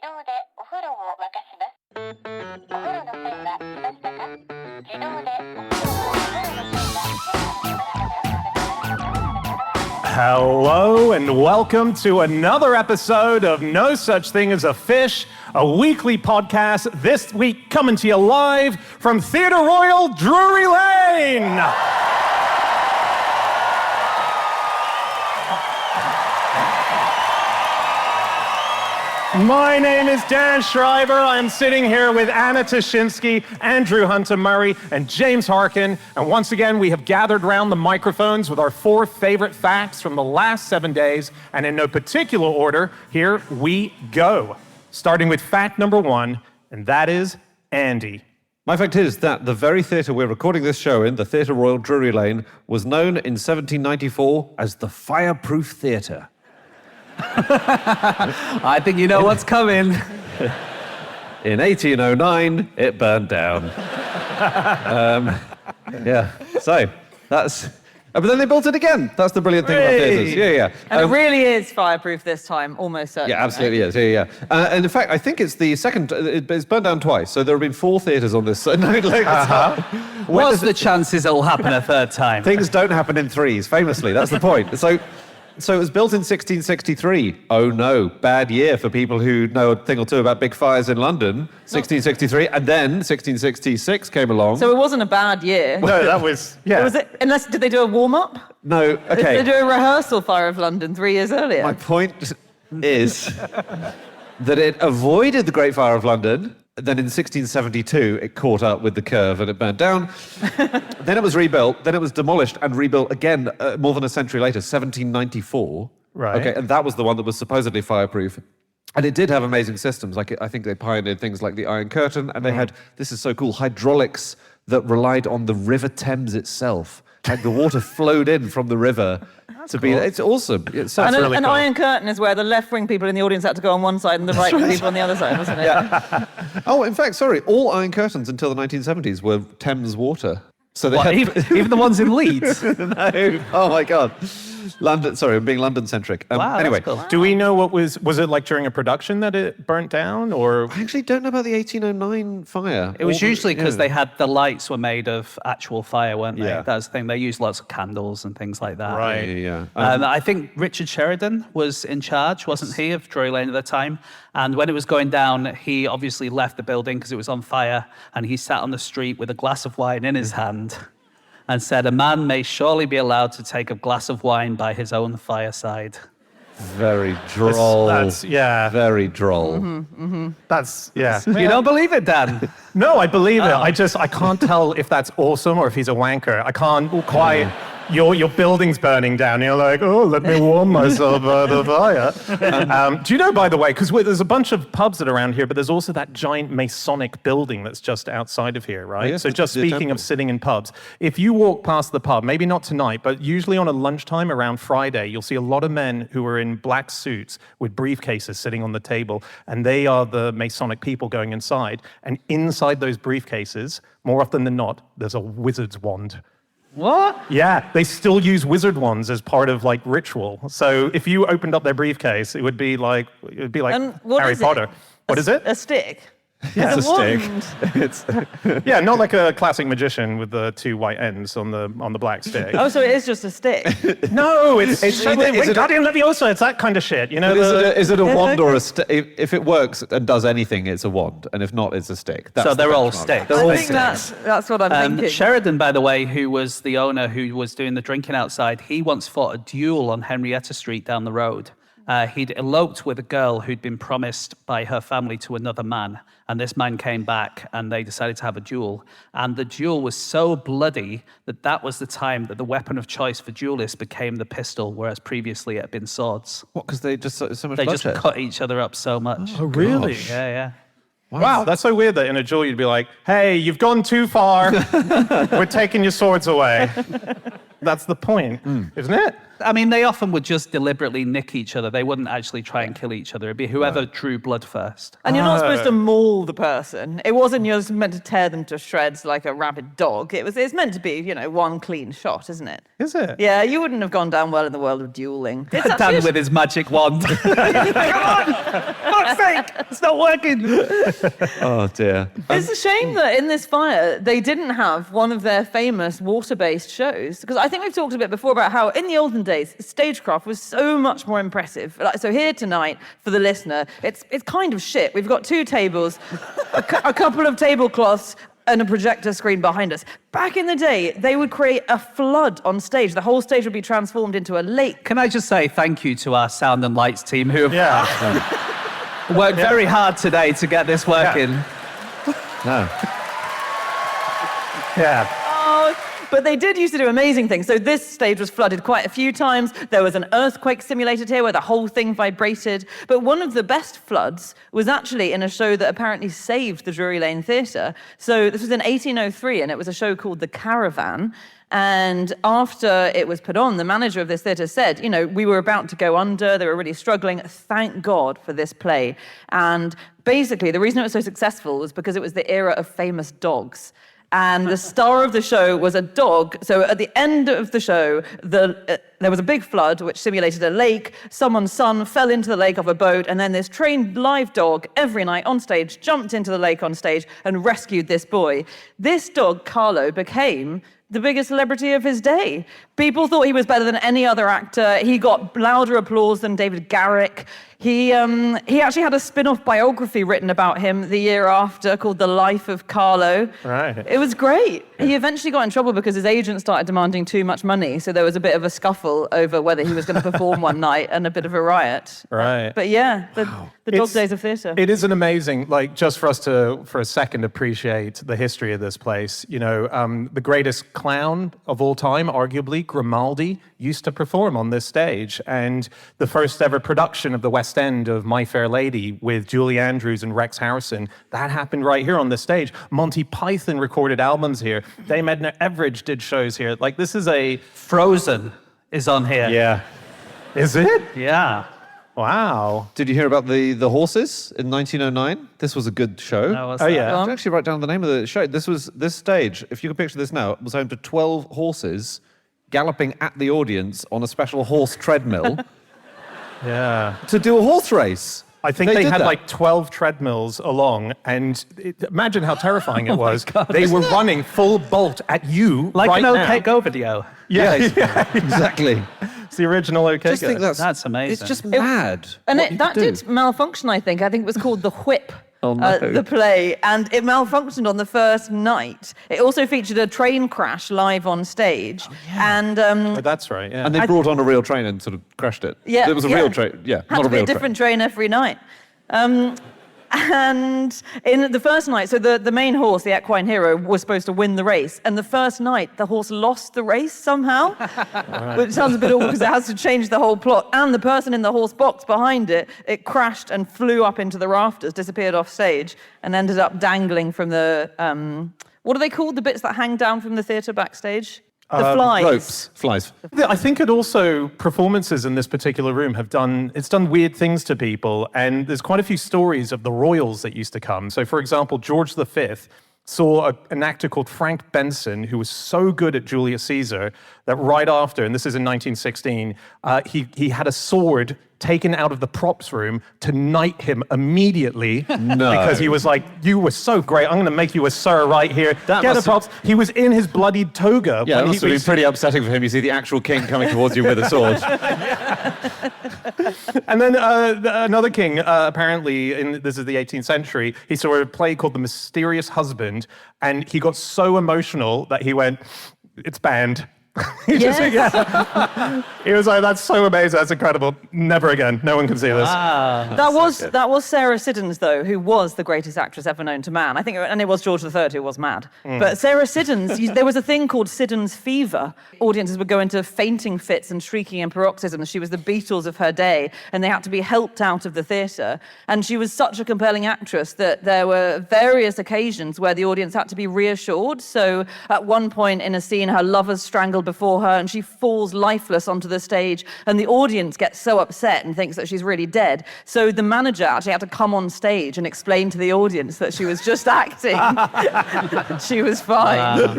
動でお風呂を沸かします。お風呂の線は来ましたか？自動でお風呂をお風呂の線が Hello and welcome to another episode of No Such Thing as a Fish, a weekly podcast, this week coming to you live from Theatre Royal, Drury Lane. My name is Dan Schreiber. I'm sitting here with Anna Tashinsky, Andrew Hunter-Murray, and James Harkin. And once again, we have gathered round the microphones with our 4 favorite facts from the last 7 days. And in no particular order, here we go. Starting with fact number 1, and that is Andy. My fact is that the very theatre we're recording this show in, the Theatre Royal Drury Lane, was known in 1794 as the Fireproof Theatre. I think you know what's coming. In 1809, it burned down. So that's... but then they built it again. That's the brilliant thing about theatres. Yeah. And it really is fireproof this time, almost certainly. Yeah, absolutely is. Yeah. And in fact, I think it's the second... It's burned down twice, so there have been 4 theatres on this. What's the chances it will happen a third time? Things don't happen in threes, famously. That's the point. So it was built in 1663. Oh no, bad year for people who know a thing or two about big fires in London. 1663, and then 1666 came along. So it wasn't a bad year. No, that was, yeah. Was it? Did they do a warm-up? No, okay. Did they do a rehearsal Fire of London 3 years earlier? My point is that it avoided the Great Fire of London. Then in 1672, it caught up with the curve and it burned down. Then it was rebuilt. Then it was demolished and rebuilt again more than a century later, 1794. Right. Okay, and that was the one that was supposedly fireproof. And it did have amazing systems. Like I think they pioneered things like the Iron Curtain, and they had, this is so cool, hydraulics that relied on the River Thames itself. Like the water flowed in from the river to be. It's awesome. It sounds And really an cool. Iron Curtain is where the left-wing people in the audience had to go on one side and the right-wing people on the other side, wasn't it? Yeah. Oh, in fact, sorry, all Iron Curtains until the 1970s were Thames water. So they had... even the ones in Leeds? No. Oh my God. London. Sorry, I'm being London-centric. Wow, anyway, that's cool. Do we know what was it like during a production that it burnt down, or? I actually don't know about the 1809 fire. It was usually because they had the lights were made of actual fire, weren't they? Yeah. That's the thing. They used lots of candles and things like that. Right. Yeah. I think Richard Sheridan was in charge, wasn't he, of Drury Lane at the time? And when it was going down, he obviously left the building because it was on fire, and he sat on the street with a glass of wine in his hand and said, "A man may surely be allowed to take a glass of wine by his own fireside." Very droll. That's yeah. Very droll. That's, yeah. You don't believe it, Dan? No, I believe it. I can't tell if that's awesome or if he's a wanker. I can't quite. Your building's burning down. You're like, oh, let me warm myself by the fire. Do you know, by the way, because there's a bunch of pubs that are around here, but there's also that giant Masonic building that's just outside of here, right? Oh, yes, so just the speaking temple. of sitting in pubs, if you walk past the pub, maybe not tonight, but usually on a lunchtime around Friday, you'll see a lot of men who are in black suits with briefcases sitting on the table, and they are the Masonic people going inside. And inside those briefcases, more often than not, there's a wizard's wand. What? Yeah, they still use wizard wands as part of like ritual. So if you opened up their briefcase, it would be like And what Harry is it? Potter. What is it? A stick? Yeah, It's a stick. wand. yeah, not like a classic magician with the 2 white ends on the black stick. Oh, so it is just a stick. No, it's Is it- is it- Guardian Leviosa. It's that kind of shit, you know. Is it a wand or a stick? If it works and does anything, it's a wand. And if not, it's a stick. That's So they're the all benchmark. sticks. They're all I think sticks. that's what I'm thinking. Sheridan, by the way, who was the owner who was doing the drinking outside, he once fought a duel on Henrietta Street down the road. He'd eloped with a girl who'd been promised by her family to another man. And this man came back and they decided to have a duel. And the duel was so bloody that was the time that the weapon of choice for duelists became the pistol, whereas previously it had been swords. What, because they just so much They just bloodshed? cut each other up so much. Oh, really? Yeah. Wow, that's so weird that in a duel you'd be like, hey, you've gone too far. We're taking your swords away. That's the point, isn't it? I mean, they often would just deliberately nick each other. They wouldn't actually try and kill each other. It'd be whoever drew blood first. And you're not supposed to maul the person. It wasn't you're just meant to tear them to shreds like a rabid dog. It's meant to be, one clean shot, isn't it? Is it? Yeah, you wouldn't have gone down well in the world of dueling. It's Dan actually with his magic wand. Come on! Fuck's sake! It's not working! Oh, dear. It's a shame that in this fire, they didn't have one of their famous water-based shows. Because I think we've talked a bit before about how, in the olden days, stagecraft was so much more impressive. So here tonight, for the listener, it's kind of shit. We've got 2 tables, a couple of tablecloths, and a projector screen behind us. Back in the day, they would create a flood on stage. The whole stage would be transformed into a lake. Can I just say thank you to our sound and lights team who have worked very hard today to get this working. No. Yeah. But they did used to do amazing things. So this stage was flooded quite a few times. There was an earthquake simulated here where the whole thing vibrated. But one of the best floods was actually in a show that apparently saved the Drury Lane Theatre. So this was in 1803, and it was a show called The Caravan. And after it was put on, the manager of this theatre said, we were about to go under. They were really struggling. Thank God for this play. And basically, the reason it was so successful was because it was the era of famous dogs. And the star of the show was a dog. So at the end of the show, there was a big flood, which simulated a lake. Someone's son fell into the lake off a boat, and then this trained live dog, every night on stage, jumped into the lake on stage and rescued this boy. This dog, Carlo, became the biggest celebrity of his day. People thought he was better than any other actor. He got louder applause than David Garrick. He actually had a spin-off biography written about him the year after called The Life of Carlo. Right. It was great. He eventually got in trouble because his agent started demanding too much money, so there was a bit of a scuffle over whether he was going to perform one night and a bit of a riot. Right. But yeah, the dog days of theatre. It is an amazing, just for us to, for a second, appreciate the history of this place. The greatest clown of all time, arguably, Grimaldi, used to perform on this stage. And the first ever production of the West End of My Fair Lady with Julie Andrews and Rex Harrison, that happened right here on this stage. Monty Python recorded albums here. Dame Edna Everage did shows here. This is a... Frozen is on here. Yeah. Is it? Yeah. Wow. Did you hear about the horses in 1909? This was a good show. No, what's Oh, that? yeah. I'll actually write down the name of the show. This stage, if you can picture this now, was home to 12 horses galloping at the audience on a special horse treadmill Yeah. to do a horse race. I think they did had that. 12 treadmills along, and imagine how terrifying it was. They were running full bolt at you Like right an now. OK Go video. Yeah, Exactly. It's the original OK Just think Go. That's amazing. It's just mad. And what you that could do. did malfunction, I think. I think it was called The Whip, Oh, no. the play, and it malfunctioned on the first night. It also featured a train crash live on stage. And That's right, yeah. And they brought on a real train and sort of crashed it. yeah, It was a real train. Yeah, had not to a be real a different train every night. And in the first night, so the main horse, the equine hero, was supposed to win the race. And the first night, the horse lost the race somehow, which sounds a bit awkward because it has to change the whole plot. And the person in the horse box behind it, it crashed and flew up into the rafters, disappeared off stage, and ended up dangling from the, what are they called? The bits that hang down from the theatre backstage? The flies. Ropes. Flies. I think it also, performances in this particular room have done weird things to people, and there's quite a few stories of the royals that used to come. So, for example, George V saw an actor called Frank Benson, who was so good at Julius Caesar that right after, and this is in 1916, he had a sword taken out of the props room to knight him immediately. No. Because he was like, you were so great, I'm going to make you a sir right here. That Get the must props. He was in his bloodied toga. Yeah, it when must he have been was- pretty upsetting for him. You see the actual king coming towards you with a sword. And then another king, apparently, this is the 18th century, he saw a play called The Mysterious Husband, and he got so emotional that he went, it's banned. He just- Yes. yeah. He was like, that's so amazing, that's incredible. Never again, no one can see this. That was Sarah Siddons, though, who was the greatest actress ever known to man. I think, and it was George III who was mad. But Sarah Siddons, there was a thing called Siddons fever. Audiences would go into fainting fits and shrieking and paroxysms. She was the Beatles of her day, and they had to be helped out of the theatre. And she was such a compelling actress that there were various occasions where the audience had to be reassured. So at one point in a scene, her lovers strangled before her and she falls lifeless onto the stage, and the audience gets so upset and thinks that she's really dead. So the manager actually had to come on stage and explain to the audience that she was just acting. She was fine.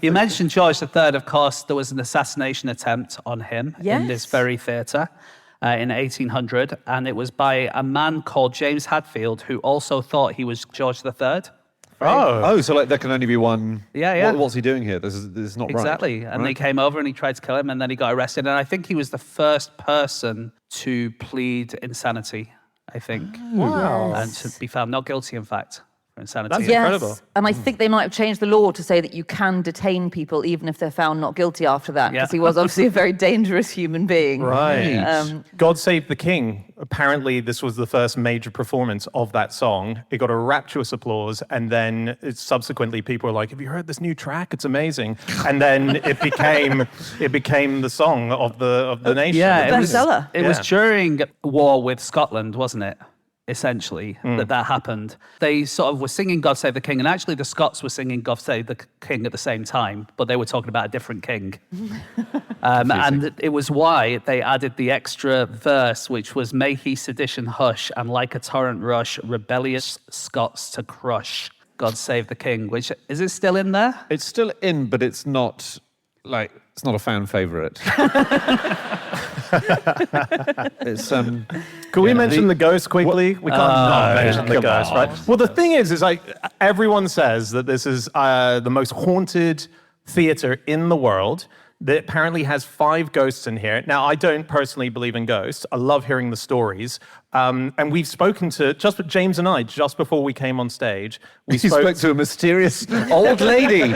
You mentioned George III. Of course, there was an assassination attempt on him in this very theatre in 1800, and it was by a man called James Hadfield, who also thought he was George III. Oh, so like there can only be one. Yeah. What's he doing here? This is not right. Exactly. And they came over and he tried to kill him, and then he got arrested. And I think he was the first person to plead insanity, I think. Wow. And to be found not guilty, in fact, for insanity. That's Yes, incredible. and I think they might have changed the law to say that you can detain people even if they're found not guilty after that, because he was obviously a very dangerous human being. Right. God Save the King. Apparently, this was the first major performance of that song. It got a rapturous applause, and then subsequently people were like, "Have you heard this new track? It's amazing!" And then it became the song of the nation. Yeah, Bestseller. It was during war with Scotland, wasn't it? Essentially, that happened. They sort of were singing God Save the King, and actually the Scots were singing God Save the King at the same time, but they were talking about a different king. And it was why they added the extra verse, which was, "May he sedition hush, and like a torrent rush, rebellious Scots to crush. God Save the King," which, is it still in there? It's still in, but it's not a fan favorite. It's Can we mention the ghost quickly? We can't not mention the come ghost, right? Well, the thing is like everyone says that this is the most haunted theater in the world. That apparently has 5 ghosts in here. Now, I don't personally believe in ghosts. I love hearing the stories. And we've spoken to, James and I, just before we came on stage. We spoke to a mysterious old lady.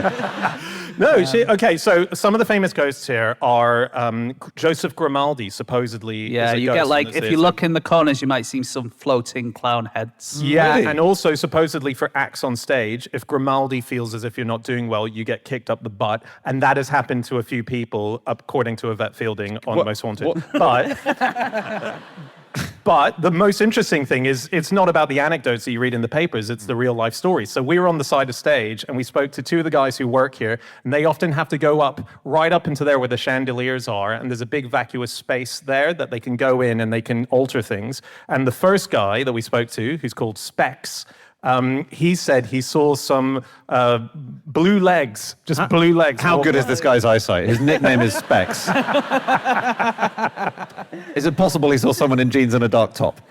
No, okay, so some of the famous ghosts here are Joseph Grimaldi, supposedly. Yeah, is a you ghost get in like, this if you theatre. look in the corners, you might see some floating clown heads. Yeah, Really? and also supposedly for acts on stage, if Grimaldi feels as if you're not doing well, you get kicked up the butt. And that has happened to a few people, according to Yvette Fielding on Most Haunted. But the most interesting thing is it's not about the anecdotes that you read in the papers, it's the real life stories. So we were on the side of stage and we spoke to 2 of the guys who work here, and they often have to go right up into there where the chandeliers are, and there's a big vacuous space there that they can go in and they can alter things. And the first guy that we spoke to, who's called Specs, he said he saw some blue legs, just blue legs. How good is this guy's eyesight? His nickname is Specs. Is it possible he saw someone in jeans and a dark top?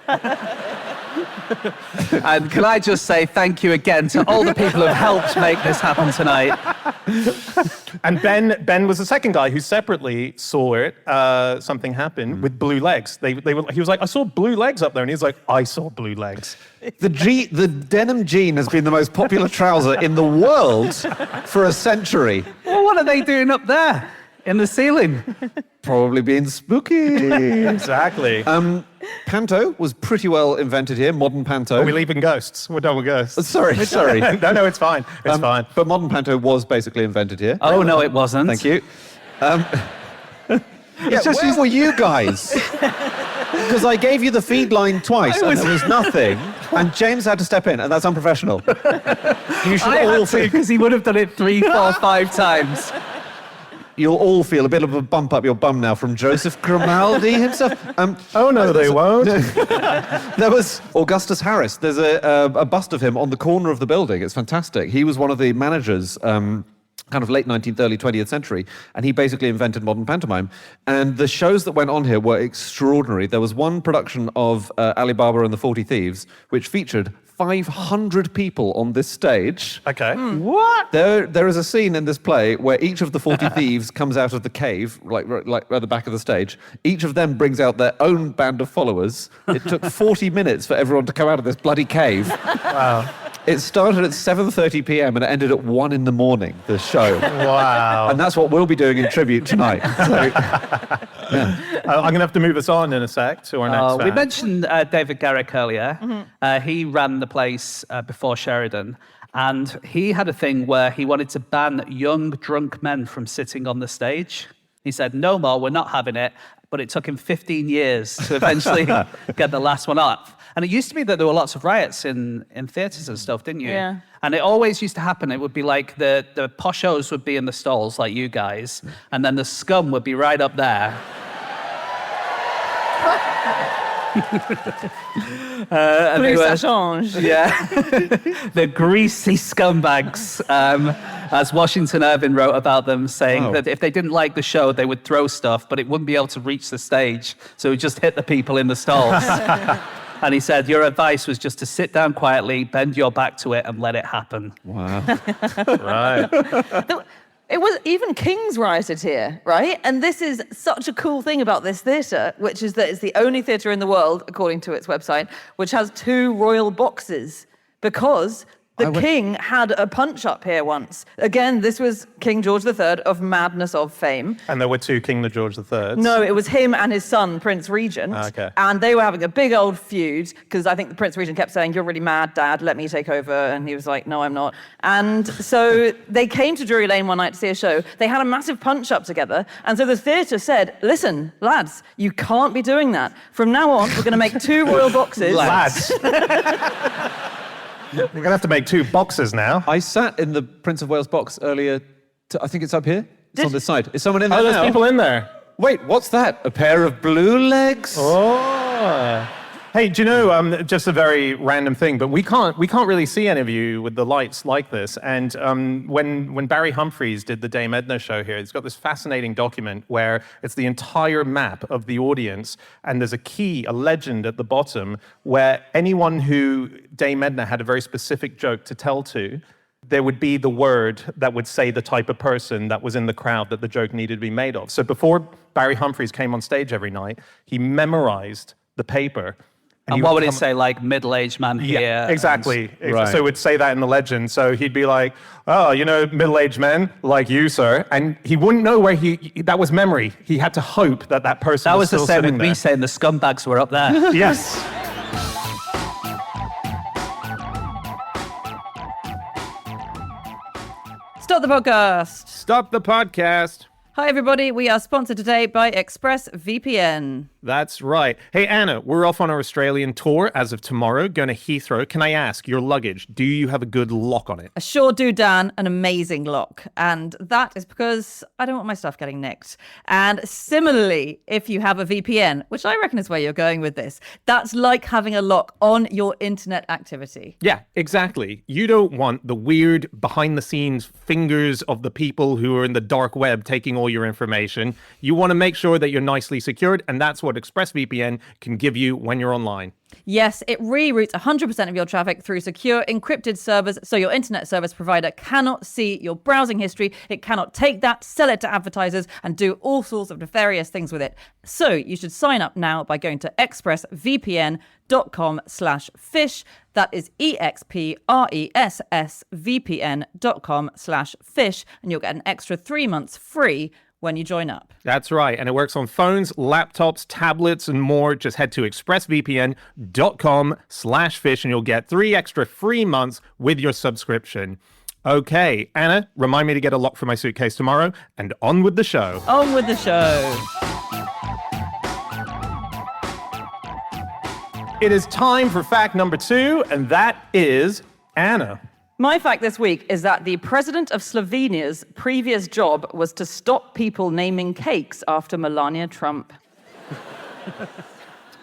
And can I just say thank you again to all the people who have helped make this happen tonight. And Ben was the second guy who separately saw it, something happen with blue legs. He was like, I saw blue legs up there, and he was like, I saw blue legs. The denim jean has been the most popular trouser in the world for a century. Well, what are they doing up there in the ceiling? Probably being spooky. Exactly. Panto was pretty well invented here, modern panto. Are we leaving ghosts? We're done with ghosts. Sorry. No, it's fine. It's fine. But modern panto was basically invented here. Oh, no, it wasn't. Thank you. Where were you guys? Because I gave you the feed line twice and there was nothing, and James had to step in, and that's unprofessional. You should all feel, because he would have done it 3, 4, 5 times. you'll all feel a bit of a bump up your bum now from Joseph Grimaldi himself. Oh, no, they won't. There was Augustus Harris. There's a bust of him on the corner of the building. It's fantastic. He was one of the managers, kind of late 19th, early 20th century, and he basically invented modern pantomime. And the shows that went on here were extraordinary. There was one production of Ali Baba and the 40 Thieves, which featured 500 people on this stage. Okay. What? There is a scene in this play where each of the 40 thieves comes out of the cave, like at the back of the stage. Each of them brings out their own band of followers. It took 40 minutes for everyone to come out of this bloody cave. Wow. It started at 7:30 p.m. and it ended at 1 in the morning, the show. Wow. And that's what we'll be doing in tribute tonight. So, I'm going to have to move us on in a sec to our next We fact. mentioned David Garrick earlier. He ran the place before Sheridan, and he had a thing where he wanted to ban young, drunk men from sitting on the stage. He said, no more, we're not having it. but it took him 15 years to eventually get the last one up. And it used to be that there were lots of riots in theatres and stuff, didn't you? Yeah. And it always used to happen. It would be like the poshos would be in the stalls, like you guys, and then the scum would be right up there. Plus ça change. Yeah. The greasy scumbags, as Washington Irving wrote about them, saying that if they didn't like the show, they would throw stuff, but it wouldn't be able to reach the stage, so it would just hit the people in the stalls. And he said, your advice was just to sit down quietly, bend your back to it, and let it happen. Wow. Right. It was even King's rioted here, right? And this is such a cool thing about this theatre, which is that it's the only theatre in the world, according to its website, which has 2 royal boxes, because the king had a punch-up here once. Again, this was King George III of madness of fame. And there were 2 King George IIIs. No, it was him and his son, Prince Regent. Okay. And they were having a big old feud, because I think the Prince Regent kept saying, you're really mad, Dad, let me take over. And he was like, no, I'm not. And so they came to Drury Lane one night to see a show. They had a massive punch-up together. And so the theatre said, listen, lads, you can't be doing that. From now on, we're going to make 2 royal boxes. Lads. We're going to have to make 2 boxes now. I sat in the Prince of Wales box earlier. I think it's up here. It's on this side. Is someone in there Oh, there's now? people in there. Wait, what's that? A pair of blue legs? Oh. Hey, do you know, just a very random thing, but we can't really see any of you with the lights like this. And when Barry Humphries did the Dame Edna show here, he's got this fascinating document where it's the entire map of the audience, and there's a key, a legend at the bottom, where anyone who Dame Edna had a very specific joke to tell to, there would be the word that would say the type of person that was in the crowd that the joke needed to be made of. So before Barry Humphries came on stage every night, he memorized the paper. And what would it say, like, middle-aged man here? Yeah, exactly. Right. So it would say that in the legend. So he'd be like, oh, you know, middle-aged men like you, sir. And he wouldn't know where that was memory. He had to hope that that person That was was the still same with sitting me there. saying the scumbags were up there. Yes. Stop the podcast. Stop the podcast. Hi, everybody. We are sponsored today by ExpressVPN. That's right. Hey, Anna, we're off on our Australian tour as of tomorrow, going to Heathrow. Can I ask, your luggage, do you have a good lock on it? I sure do, Dan, an amazing lock. And that is because I don't want my stuff getting nicked. And similarly, if you have a VPN, which I reckon is where you're going with this, that's like having a lock on your internet activity. Yeah, exactly. You don't want the weird behind-the-scenes fingers of the people who are in the dark web taking all your information. You want to make sure that you're nicely secured, and that's what ExpressVPN can give you when you're online. Yes, it reroutes 100% of your traffic through secure encrypted servers, so your internet service provider cannot see your browsing history. It cannot take that, sell it to advertisers, and do all sorts of nefarious things with it. So you should sign up now by going to expressvpn.com/fish. That is expressvpn.com/fish, and you'll get an extra 3 months free when you join up. That's right. And it works on phones, laptops, tablets, and more. Just head to expressvpn.com/fish and you'll get 3 extra free months with your subscription. Okay, Anna, remind me to get a lock for my suitcase tomorrow, and on with the show. On with the show. It is time for fact number 2, and that is Anna. My fact this week is that the president of Slovenia's previous job was to stop people naming cakes after Melania Trump.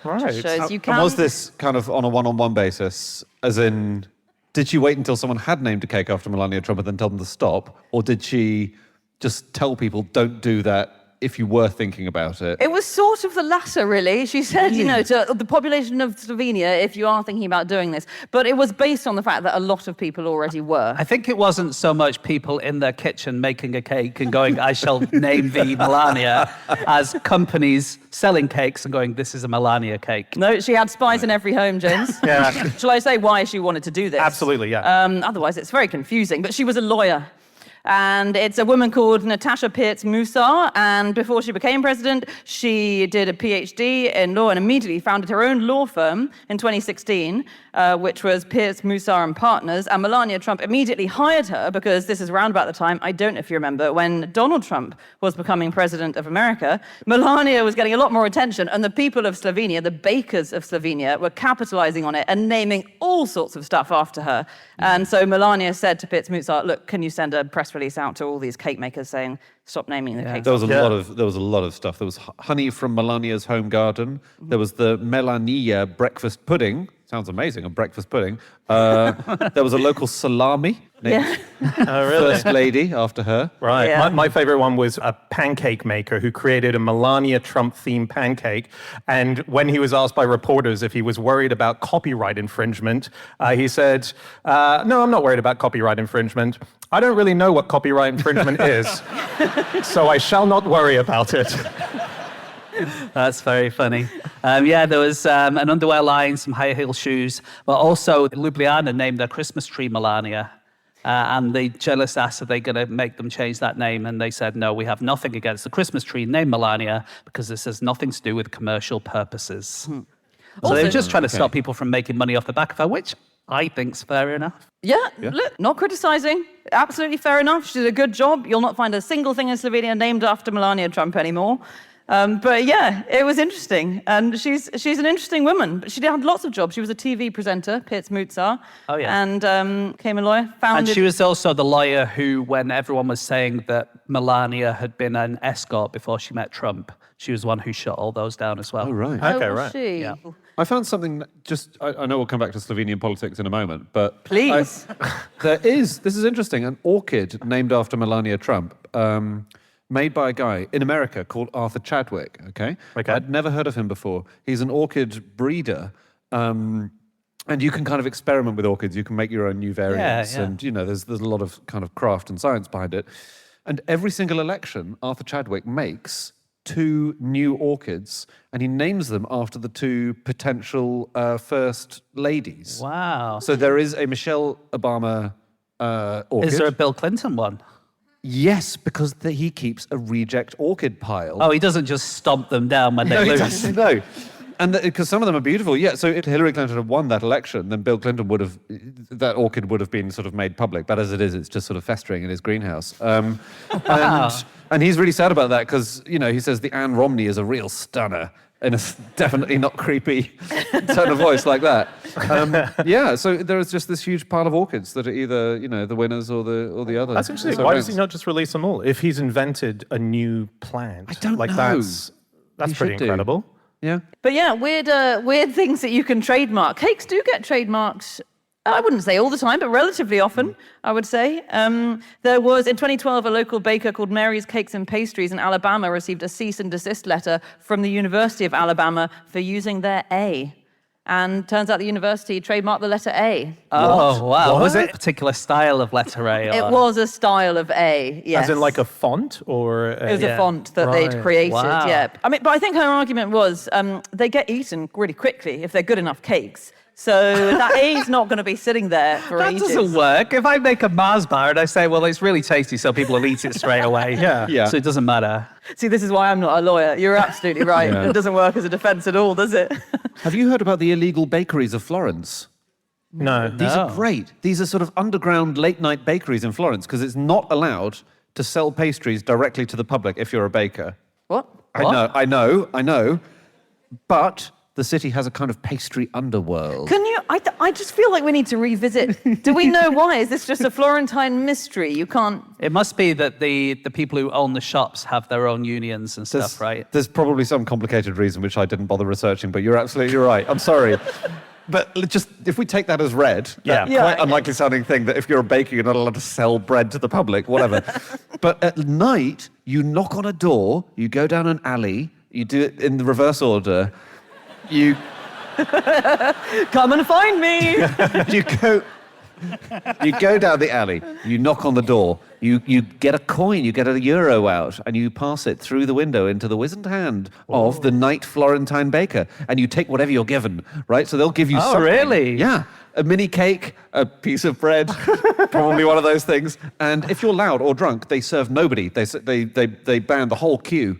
Right. Shows you And can. was this kind of on a one-on-one basis? As in, did she wait until someone had named a cake after Melania Trump and then tell them to stop? Or did she just tell people, don't do that if you were thinking about it? It was sort of the latter, really. She said, you know, to the population of Slovenia, if you are thinking about doing this. But it was based on the fact that a lot of people already were. I think it wasn't so much people in their kitchen making a cake and going, I shall name thee Melania, as companies selling cakes and going, this is a Melania cake. No, she had spies in every home, James. Yeah. Shall I say why she wanted to do this? Absolutely, yeah. Otherwise, it's very confusing. But she was a lawyer. And it's a woman called Natasha Pirtz-Musar. And before she became president, she did a PhD in law and immediately founded her own law firm in 2016, which was Pirtz-Musar and Partners. And Melania Trump immediately hired her because this is around about the time, I don't know if you remember, when Donald Trump was becoming president of America. Melania was getting a lot more attention, and the people of Slovenia, the bakers of Slovenia, were capitalizing on it and naming all sorts of stuff after her. And so Melania said to Pirtz-Musar, look, can you send a press release out to all these cake makers saying, stop naming the cakes? There was a lot of stuff. There was honey from Melania's home garden. There was the Melania breakfast pudding. Sounds amazing, a breakfast pudding. There was a local salami named First Lady after her. Right. Yeah. My favorite one was a pancake maker who created a Melania Trump-themed pancake. And when he was asked by reporters if he was worried about copyright infringement, he said, no, I'm not worried about copyright infringement. I don't really know what copyright infringement is, so I shall not worry about it. That's very funny. There was an underwear line, some high heel shoes, but also Ljubljana named their Christmas tree Melania. And the journalist asked, are they going to make them change that name? And they said, no, we have nothing against the Christmas tree named Melania because this has nothing to do with commercial purposes. So they were just trying to stop people from making money off the back of her, which I think's fair enough. Yeah, look, not criticizing. Absolutely fair enough. She did a good job. You'll not find a single thing in Slovenia named after Melania Trump anymore. But yeah, it was interesting. And she's an interesting woman. She had lots of jobs. She was a TV presenter, Pirtz-Musar. Oh, yeah. And became a lawyer. And she was also the lawyer who, when everyone was saying that Melania had been an escort before she met Trump, she was the one who shut all those down as well. Oh, right. Okay, was right. she? Yeah. I found something I know we'll come back to Slovenian politics in a moment, but... Please. This is interesting, an orchid named after Melania Trump, made by a guy in America called Arthur Chadwick, okay? I'd never heard of him before. He's an orchid breeder, and you can kind of experiment with orchids. You can make your own new variants, and, there's a lot of kind of craft and science behind it. And every single election, Arthur Chadwick makes 2 new orchids, and he names them after the 2 potential first ladies. Wow. So there is a Michelle Obama orchid. Is there a Bill Clinton one? Yes, because he keeps a reject orchid pile. Oh, he doesn't just stomp them down when they lose. No. And because some of them are beautiful. Yeah, so if Hillary Clinton had won that election, then Bill Clinton that orchid would have been sort of made public. But as it is, it's just sort of festering in his greenhouse. And he's really sad about that because, he says the Anne Romney is a real stunner in a definitely not creepy tone of voice like that. So there is just this huge pile of orchids that are either, the winners or the others. That's interesting. So Why does he not just release them all? If he's invented a new plant, I don't know. That's pretty incredible. Yeah. But yeah, weird things that you can trademark. Cakes do get trademarked. I wouldn't say all the time, but relatively often, I would say. There was, in 2012, a local baker called Mary's Cakes and Pastries in Alabama received a cease and desist letter from the University of Alabama for using their A. And turns out the university trademarked the letter A. Oh, wow. What? Was it a particular style of letter A? Or? It was a style of A, yes. As in like a font or... It was a font that they'd created, Wow. yeah. But I think her argument was they get eaten really quickly if they're good enough cakes. So that A's not going to be sitting there for ages. That doesn't work. If I make a Mars bar and I say, well, it's really tasty, so people will eat it straight away. Yeah. So it doesn't matter. See, this is why I'm not a lawyer. You're absolutely right. Yeah. It doesn't work as a defense at all, does it? Have you heard about the illegal bakeries of Florence? No. These are great. These are sort of underground late-night bakeries in Florence because it's not allowed to sell pastries directly to the public if you're a baker. What? I know. But the city has a kind of pastry underworld. Can you? I just feel like we need to revisit. Do we know why? Is this just a Florentine mystery? You can't. It must be that the people who own the shops have their own unions and stuff, right? There's probably some complicated reason which I didn't bother researching, but you're absolutely right. I'm sorry. But just, if we take that as read, that quite unlikely sounding thing that if you're a baker, you're not allowed to sell bread to the public, whatever. But at night, you knock on a door, you go down an alley, you do it in the reverse order, you... Come and find me. You go down the alley, you knock on the door, you get a coin, you get a euro out, and you pass it through the window into the wizened hand of the knight Florentine baker, and you take whatever you're given, right? So they'll give you something. really? Yeah. A mini cake, a piece of bread, probably one of those things. And if you're loud or drunk, they serve nobody. They ban the whole queue.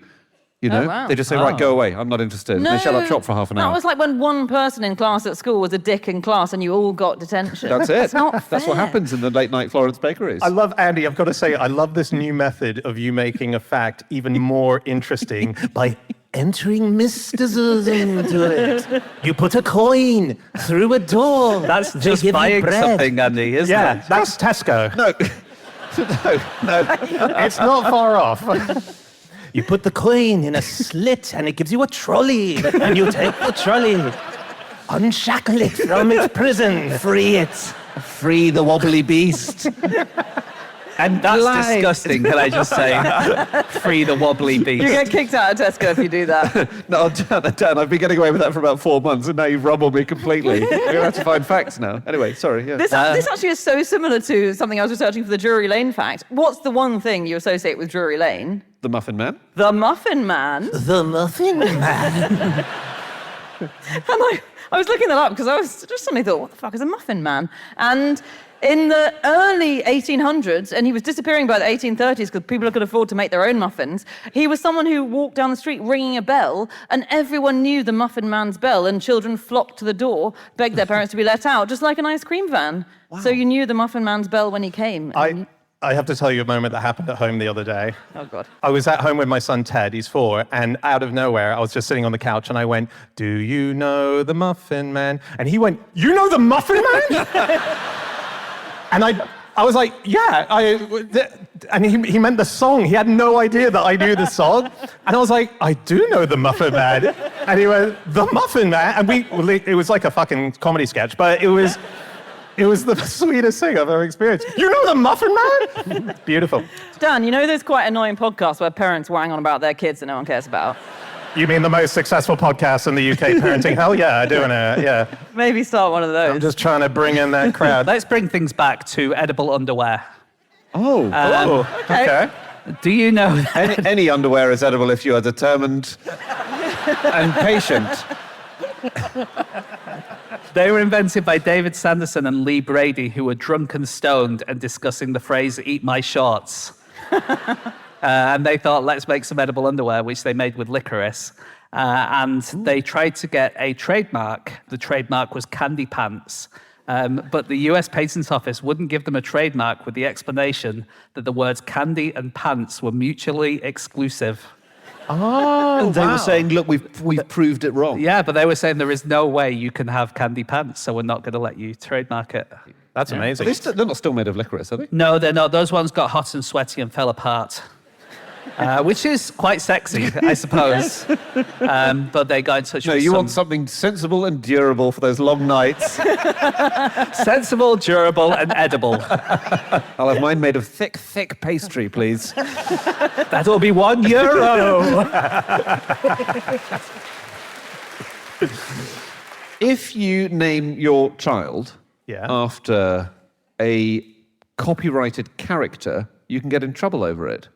You know, wow. they just say, right, go away. I'm not interested. And they shut up shop for half an hour. That was like when one person in class at school was a dick in class and you all got detention. That's it. That's not fair. That's what happens in the late night Florence bakeries. I love, Andy, I've got to say, I love this new method of you making a fact even more interesting by entering mysticism into it. You put a coin through a door. That's They just give you buying bread. something, Andy, isn't Yeah, it? that's Tesco. No, no. It's not far off. You put the coin in a slit and it gives you a trolley. And you take the trolley, unshackle it from its prison, free it. Free the wobbly beast. And That's glide. disgusting, can I just say? Free the wobbly beast. You get kicked out of Tesco if you do that. No, Dan, I've been getting away with that for about 4 months, and now you've rumbled me completely. I'm going to have to find facts now. Anyway, sorry. Yeah. This actually is so similar to something I was researching for the Drury Lane fact. What's the one thing you associate with Drury Lane? The Muffin Man. The Muffin Man. The Muffin Man. And I was looking that up because I was just suddenly thought, what the fuck is a Muffin Man? And in the early 1800s, and he was disappearing by the 1830s because people could afford to make their own muffins, he was someone who walked down the street ringing a bell, and everyone knew the Muffin Man's bell, and children flocked to the door, begged their parents to be let out, just like an ice cream van. Wow. So you knew the Muffin Man's bell when he came. I have to tell you a moment that happened at home the other day. Oh, God. I was at home with my son Ted, he's 4, and out of nowhere, I was just sitting on the couch and I went, "Do you know the Muffin Man?" And he went, "You know the Muffin Man?" And I was like, "Yeah." And he meant the song. He had no idea that I knew the song. And I was like, "I do know the Muffin Man." And he went, "The Muffin Man?" And it was like a fucking comedy sketch, but it was the sweetest thing I've ever experienced. "You know the Muffin Man?" Beautiful. Dan, you know there's quite annoying podcasts where parents wang on about their kids that no one cares about? You mean the most successful podcast in the UK, Parenting Hell? Yeah, doing it, yeah. Maybe start one of those. I'm just trying to bring in that crowd. Let's bring things back to edible underwear. Oh, okay. Do you know that? Any underwear is edible if you are determined and patient. They were invented by David Sanderson and Lee Brady, who were drunk and stoned and discussing the phrase, "eat my shorts." And they thought, let's make some edible underwear, which they made with licorice. And they tried to get a trademark. The trademark was candy pants. But the US Patent Office wouldn't give them a trademark with the explanation that the words candy and pants were mutually exclusive. Oh, And they were saying, look, we've proved it wrong. Yeah, but they were saying there is no way you can have candy pants, so we're not going to let you trademark it. That's amazing. They're not still made of licorice, are they? No, they're not. Those ones got hot and sweaty and fell apart. Which is quite sexy, I suppose. But they got in touch No, with you some want something sensible and durable for those long nights. sensible, durable, and edible. I'll have mine made of thick pastry, please. That'll be €1. If you name your child after a copyrighted character, you can get in trouble over it.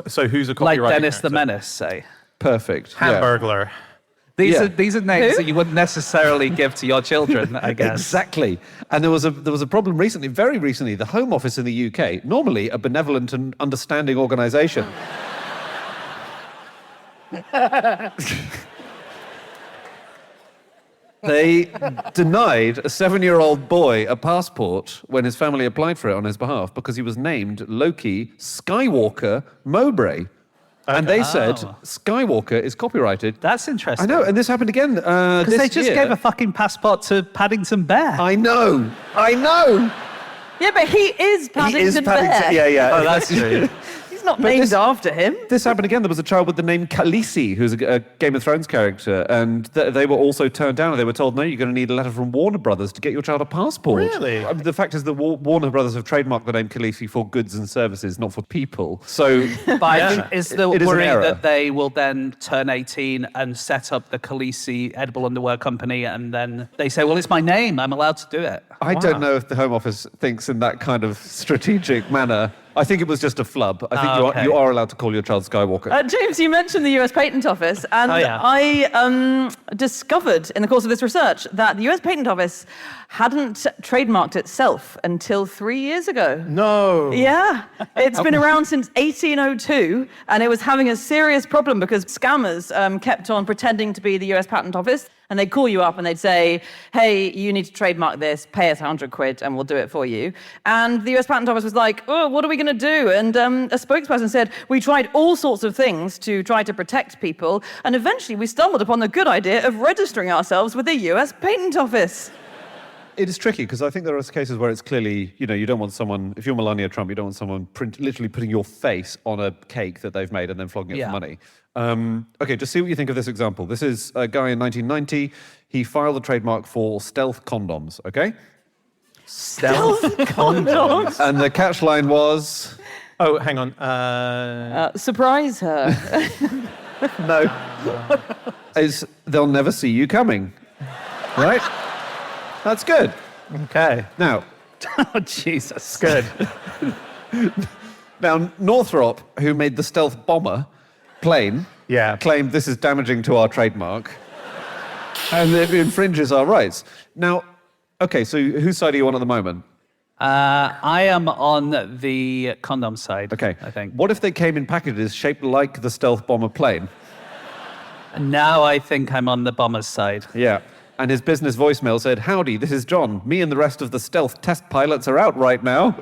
So who's a Like copyright Dennis the Menace, say. Perfect. Yeah. Hamburglar. These Yeah. are names that you wouldn't necessarily give to your children, I guess. Exactly. And there was a problem recently, very recently. The Home Office in the UK, normally a benevolent and understanding organisation, they denied a 7-year-old boy a passport when his family applied for it on his behalf because he was named Loki Skywalker Mowbray. And they said Skywalker is copyrighted. That's interesting. I know, and this happened again Because this they just year. gave a fucking passport to Paddington Bear. I know. Yeah, but he is Paddington Bear. Yeah. Oh, that's true. He's It's not named after him. This happened again. There was a child with the name Khaleesi, who's a Game of Thrones character, and they were also turned down. They were told, no, you're going to need a letter from Warner Brothers to get your child a passport. Really? The fact is that Warner Brothers have trademarked the name Khaleesi for goods and services, not for people. So Is the it is an worry error. that they will then turn 18 and set up the Khaleesi edible underwear company, and then they say, well, it's my name, I'm allowed to do it? I don't know if the Home Office thinks in that kind of strategic manner. I think it was just a flub. I think you are allowed to call your child Skywalker. James, you mentioned the US Patent Office, and I discovered in the course of this research that the US Patent Office hadn't trademarked itself until 3 years ago. No. Yeah, it's been around since 1802, and it was having a serious problem because scammers kept on pretending to be the US Patent Office, and they'd call you up and they'd say, hey, you need to trademark this, pay us 100 quid and we'll do it for you. And the US Patent Office was like, oh, what are we going to do? And a spokesperson said, we tried all sorts of things to try to protect people, and eventually we stumbled upon the good idea of registering ourselves with the US Patent Office. It is tricky because I think there are cases where it's clearly, you don't want someone, if you're Melania Trump, you don't want someone literally putting your face on a cake that they've made and then flogging it for money. Okay, just see what you think of this example. This is a guy in 1990. He filed a trademark for stealth condoms, okay? Stealth condoms? And the catch line was... Oh, hang on. Surprise her. No. It's, they'll never see you coming, right? That's good. Okay. Now, Oh, Jesus. Good. now Northrop, who made the stealth bomber plane, claimed this is damaging to our trademark, and it infringes our rights. Now, okay, so whose side are you on at the moment? I am on the condom side, Okay. I think. What if they came in packages shaped like the stealth bomber plane? Now I think I'm on the bomber's side. Yeah. And his business voicemail said, howdy, this is John. Me and the rest of the stealth test pilots are out right now.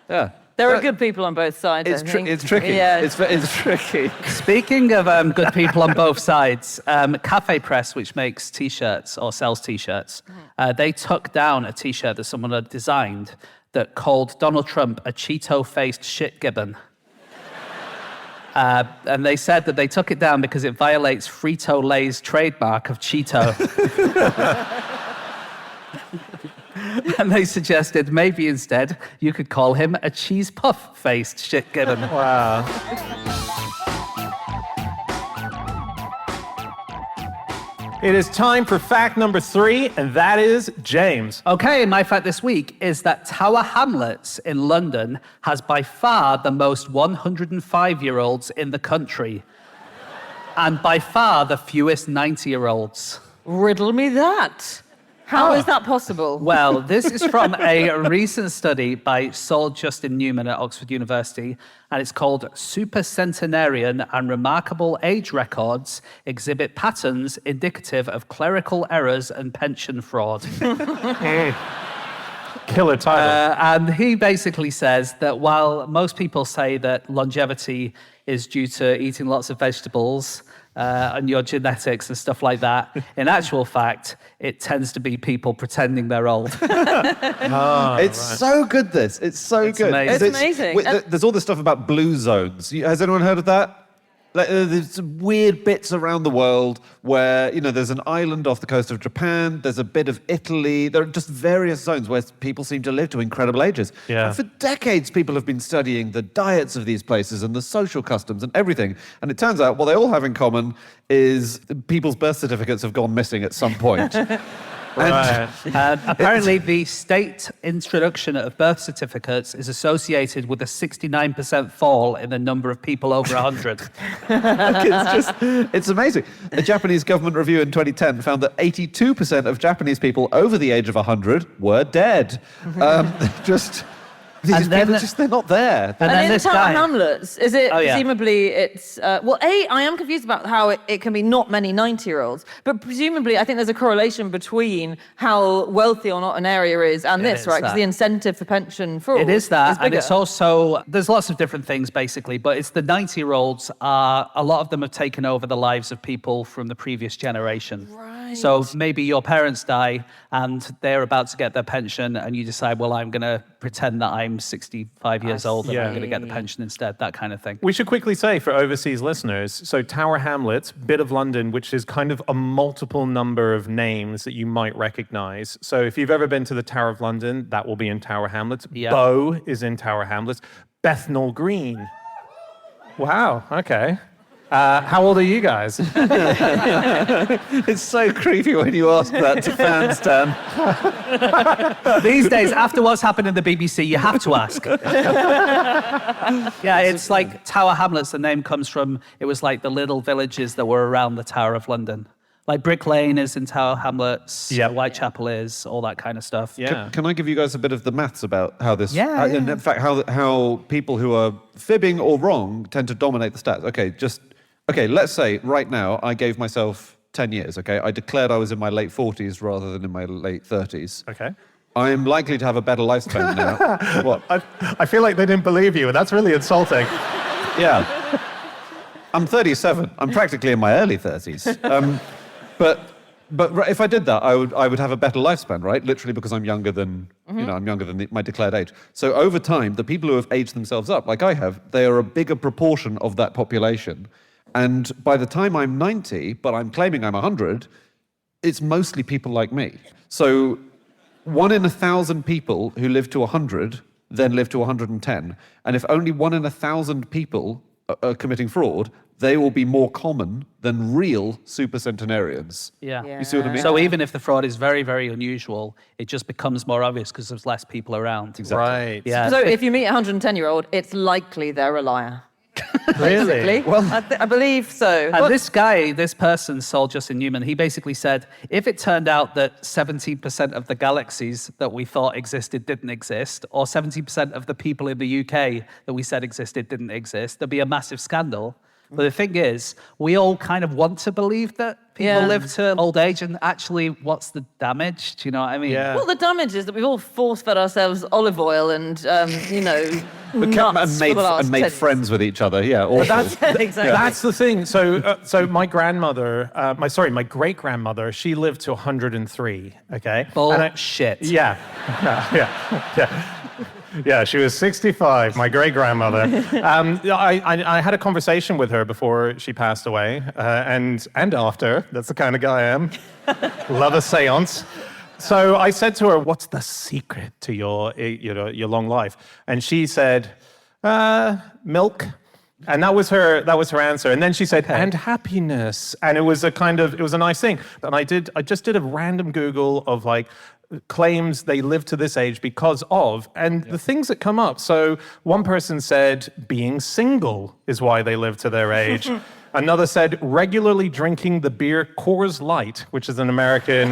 Yeah. There are good people on both sides, It's I think. it's tricky. Yeah. It's tricky. Speaking of good people on both sides, Cafe Press, which makes T-shirts or sells T-shirts, they took down a T-shirt that someone had designed that called Donald Trump a Cheeto-faced shit gibbon. And they said that they took it down because it violates Frito-Lay's trademark of Cheeto. And they suggested maybe instead you could call him a cheese puff-faced shit gibbon. Wow. It is time for fact number 3, and that is James. Okay, my fact this week is that Tower Hamlets in London has by far the most 105-year-olds in the country, and by far the fewest 90-year-olds. Riddle me that. How is that possible? Well, this is from a recent study by Saul Justin Newman at Oxford University, and it's called Supercentenarian and Remarkable Age Records Exhibit Patterns Indicative of Clerical Errors and Pension Fraud. Killer title. And he basically says that while most people say that longevity is due to eating lots of vegetables and your genetics and stuff like that, in actual fact, it tends to be people pretending they're old. It's so good, this. It's so good. amazing. It's amazing. There's all this stuff about blue zones. Has anyone heard of that? Like, there's some weird bits around the world where, there's an island off the coast of Japan, there's a bit of Italy, there are just various zones where people seem to live to incredible ages. Yeah. And for decades, people have been studying the diets of these places and the social customs and everything. And it turns out what they all have in common is people's birth certificates have gone missing at some point. Right. Apparently, the state introduction of birth certificates is associated with a 69% fall in the number of people over 100. It's amazing. A Japanese government review in 2010 found that 82% of Japanese people over the age of 100 were dead. These then- people they're not there. And And then in this Tower guy. Hamlets, is it Oh, yeah. presumably it's... I am confused about how it can be not many 90-year-olds, but presumably I think there's a correlation between how wealthy or not an area is and It this, is right? Because that. the incentive for pension fraud It is that, and bigger. it's also, there's lots of different things basically, but it's the 90-year-olds are, a lot of them have taken over the lives of people from the previous generation. Right. So maybe your parents die and they're about to get their pension and you decide, well, I'm going to pretend that I'm I'm 65 years old and I'm going to get the see. pension instead, that kind of thing. We should quickly say for overseas listeners, so Tower Hamlets, bit of London, which is kind of a multiple number of names that you might recognize. So if you've ever been to the Tower of London, that will be in Tower Hamlets. Yeah. Bow is in Tower Hamlets. Bethnal Green. Wow, okay. How old are you guys? It's so creepy when you ask that to fans, Dan. These days, after what's happened in the BBC, you have to ask. Yeah, it's like Tower Hamlets, the name comes from, it was like the little villages that were around the Tower of London. Like Brick Lane is in Tower Hamlets, Yeah. Whitechapel is, all that kind of stuff. Yeah. Can I give you guys a bit of the maths about how this... Yeah, yeah. And in fact, how people who are fibbing or wrong tend to dominate the stats. Okay, let's say right now I gave myself 10 years, okay? I declared I was in my late 40s rather than in my late 30s. Okay. I'm likely to have a better lifespan now. What? I feel like they didn't believe you, and that's really insulting. Yeah. I'm 37. I'm practically in my early 30s. But if I did that, I would have a better lifespan, right? Literally because I'm younger than, I'm younger than my declared age. So over time, the people who have aged themselves up, like I have, they are a bigger proportion of that population. And by the time I'm 90, but I'm claiming I'm 100, it's mostly people like me. So 1 in 1,000 people who live to 100 then live to 110. And if only 1 in 1,000 people are committing fraud, they will be more common than real supercentenarians. Yeah. Yeah. You see what I mean? So even if the fraud is very, very unusual, it just becomes more obvious because there's less people around. Right. Yeah. So if you meet a 110-year-old, it's likely they're a liar. Really? Basically. Well, I believe so. And this person, Saul Justin Newman, he basically said, if it turned out that 70% of the galaxies that we thought existed didn't exist, or 70% of the people in the UK that we said existed didn't exist, there'd be a massive scandal. But the thing is, we all kind of want to believe that people live to old age, and actually, what's the damage? Do you know what I mean? Yeah. Well, the damage is that we've all force-fed ourselves olive oil and, nuts and for the last made 10 friends with each other. Yeah, awful. Exactly. That's the thing. So my grandmother, my great-grandmother, she lived to 103, okay? Bullshit. Yeah. Yeah, she was 65, my great-grandmother. I had a conversation with her before she passed away, and after. That's the kind of guy I am. Love a seance. So I said to her, "What's the secret to your long life?" And she said, "Milk." And that was her answer. And then she said, "And happiness." And it was a nice thing. And I just did a random Google of like claims they live to this age because of, and the things that come up. So one person said being single is why they live to their age. Another said regularly drinking the beer Coors Light, which is an American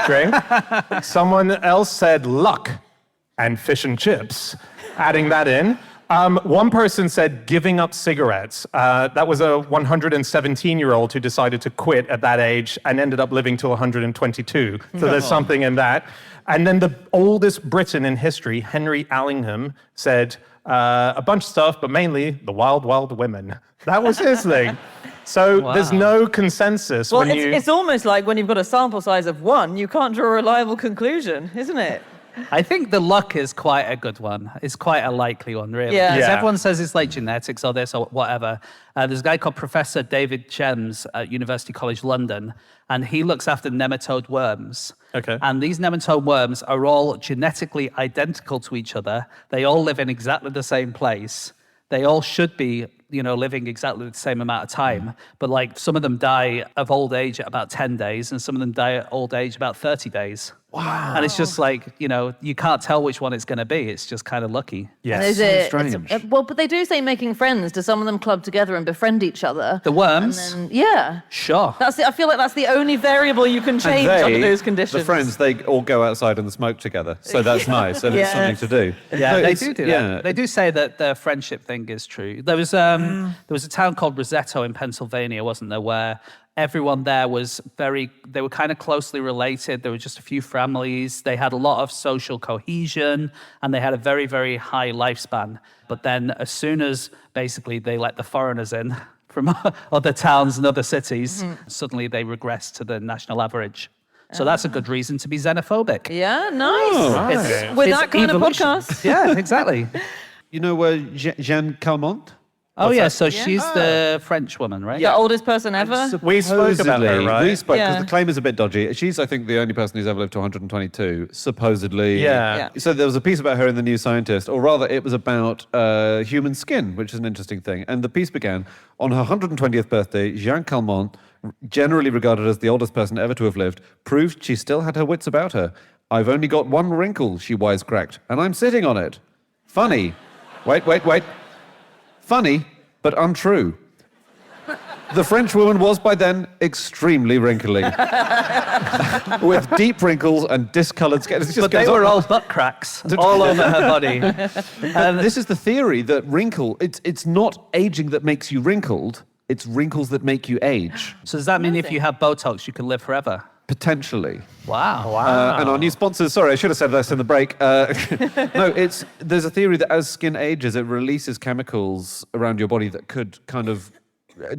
drink. Someone else said luck and fish and chips, adding that in. One person said giving up cigarettes. That was a 117-year-old who decided to quit at that age and ended up living to 122. So there's something in that. And then the oldest Briton in history, Henry Allingham, said a bunch of stuff, but mainly the wild, wild women. That was his thing. So there's no consensus. Well, it's almost like when you've got a sample size of 1, you can't draw a reliable conclusion, isn't it? I think the luck is quite a good one. It's quite a likely one, really. Yeah. Because Yeah. everyone says it's like genetics or this or whatever. There's a guy called Professor David Chems at University College London, and he looks after nematode worms. Okay. And these nematode worms are all genetically identical to each other. They all live in exactly the same place. They all should be, living exactly the same amount of time. But like some of them die of old age at about 10 days, and some of them die at old age about 30 days. Wow. And it's just like, you can't tell which one it's going to be. It's just kind of lucky. Yes. And is it, strange. but they do say making friends. Do some of them club together and befriend each other? The worms? And yeah. Sure. I feel like that's the only variable you can change under those conditions. the friends, they all go outside and smoke together. So that's nice, and it's something to do. Yeah, No, they it's- do that. yeah. They do say that the friendship thing is true. There was a town called Roseto in Pennsylvania, wasn't there, where everyone there was they were kind of closely related. There were just a few families. They had a lot of social cohesion, and they had a very, very high lifespan. But then as soon as basically they let the foreigners in from other towns and other cities, suddenly they regressed to the national average. So that's a good reason to be xenophobic. Yeah, nice. With It's that kind evolution. of podcast. Yeah, exactly. You know Jeanne Calment? Oh, yeah, so she's the French woman, right? The oldest person ever. We spoke about her, Supposedly, right? We spoke, because Yeah. the claim is a bit dodgy. She's, I think, the only person who's ever lived to 122, supposedly. Yeah. So there was a piece about her in The New Scientist, or rather, it was about human skin, which is an interesting thing. And the piece began, on her 120th birthday, Jeanne Calment, generally regarded as the oldest person ever to have lived, proved she still had her wits about her. I've only got one wrinkle, she wisecracked, and I'm sitting on it. Funny. Wait. Funny, but untrue. The French woman was by then extremely wrinkly, with deep wrinkles and discoloured skin. It just But they goes were on. all butt cracks all over her body. And this is the theory that it's not aging that makes you wrinkled, it's wrinkles that make you age, So does that mean if you have Botox, you can live forever? potentially. Wow. And our new sponsors, sorry, I should have said this in the break. No, there's a theory that as skin ages, it releases chemicals around your body that could kind of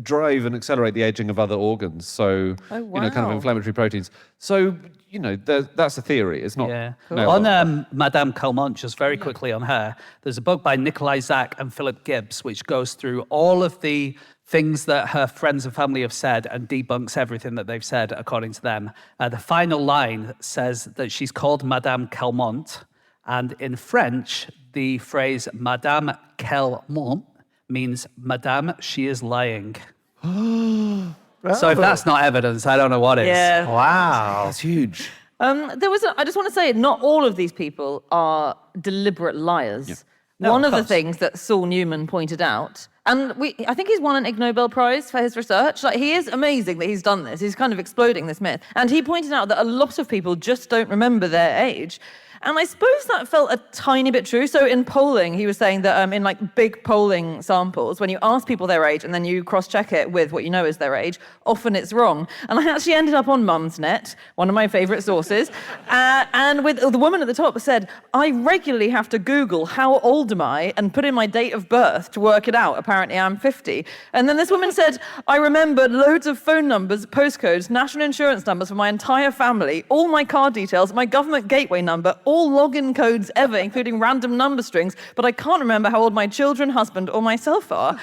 drive and accelerate the aging of other organs. So, kind of wow. inflammatory proteins. So, that's a theory. It's not. Yeah. No. On Madame Calment, just very quickly on her, there's a book by Nikolai Zack and Philip Gibbs, which goes through all of the things that her friends and family have said and debunks everything that they've said according to them. The final line says that she's called Madame Calment, and in French, the phrase Madame Calment means Madame, she is lying. So if that's not evidence, I don't know what is. Yeah. Wow. That's huge. I just want to say, not all of these people are deliberate liars. No, One of of the course. things that Saul Newman pointed out, and I think he's won an Ig Nobel Prize for his research. Like, he is amazing that he's done this. He's kind of exploding this myth. And he pointed out that a lot of people just don't remember their age. And I suppose that felt a tiny bit true. So in polling, he was saying that in like big polling samples, when you ask people their age and then you cross-check it with what you know is their age, often it's wrong. And I actually ended up on Mumsnet, one of my favourite sources, and with the woman at the top said, I regularly have to Google how old am I and put in my date of birth to work it out. Apparently I'm 50. And then this woman said, I remembered loads of phone numbers, postcodes, national insurance numbers for my entire family, all my card details, my government gateway number, all login codes ever, including random number strings, but I can't remember how old my children, husband, or myself are.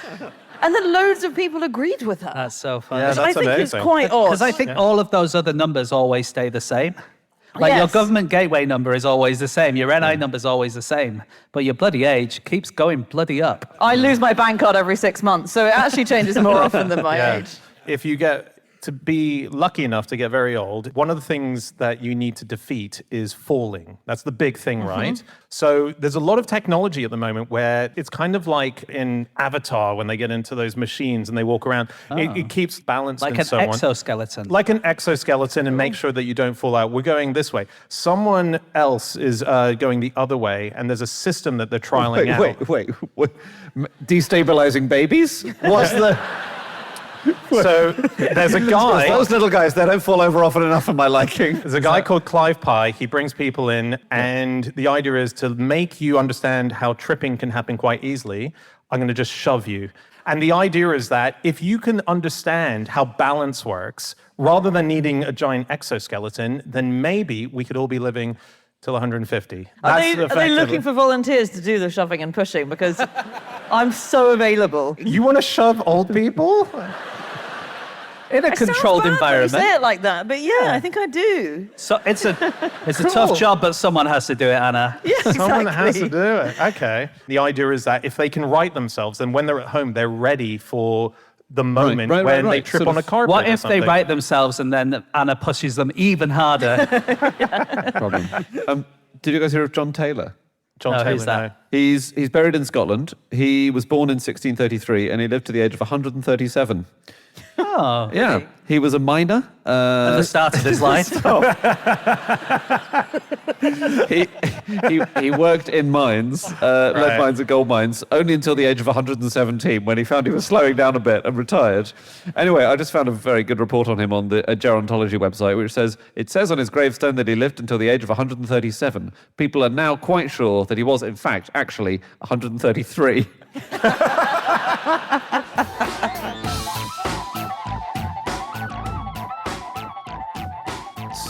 And then loads of people agreed with her. That's so funny. Yeah, which I that's think amazing. is quite odd. Because I think all of those other numbers always stay the same. Like your Yes. government gateway number is always the same. Your NI number is always the same. But your bloody age keeps going bloody up. I lose my bank card every 6 months, so it actually changes more often than my age. If you get to be lucky enough to get very old, one of the things that you need to defeat is falling. That's the big thing, right? So there's a lot of technology at the moment where it's kind of like in Avatar when they get into those machines and they walk around. It keeps balance Like and an so on. exoskeleton. Like an exoskeleton, and make sure that you don't fall out. We're going this way. Someone else is going the other way, and there's a system that they're trialing out. Wait. Destabilizing babies? What's the... So there's a guy. Those little guys, they don't fall over often enough for my liking. There's a guy called Clive Pye. He brings people in, and the idea is to make you understand how tripping can happen quite easily. I'm going to just shove you. And the idea is that if you can understand how balance works, rather than needing a giant exoskeleton, then maybe we could all be living till 150. Are they looking for volunteers to do the shoving and pushing? Because I'm so available. You want to shove old people? In a It sounds controlled bad when you environment. say it like that, but yeah, I think I do. So it's a tough job, but someone has to do it, Anna. Yeah, exactly. Someone has to do it. Okay. The idea is that if they can write themselves, then when they're at home, they're ready for the moment when they right. trip Sort on a of- carpet. What or if they something. write themselves and then Anna pushes them even harder? Problem. Did you guys hear of John Taylor? John No, Taylor, who's that? no. He's buried in Scotland. He was born in 1633 and he lived to the age of 137. Oh, Yeah. He was a miner. at the start of his life. He worked in mines, lead mines and gold mines, only until the age of 117 when he found he was slowing down a bit and retired. Anyway, I just found a very good report on him on the gerontology website, which says, it says on his gravestone that he lived until the age of 137. People are now quite sure that he was, in fact, actually 133.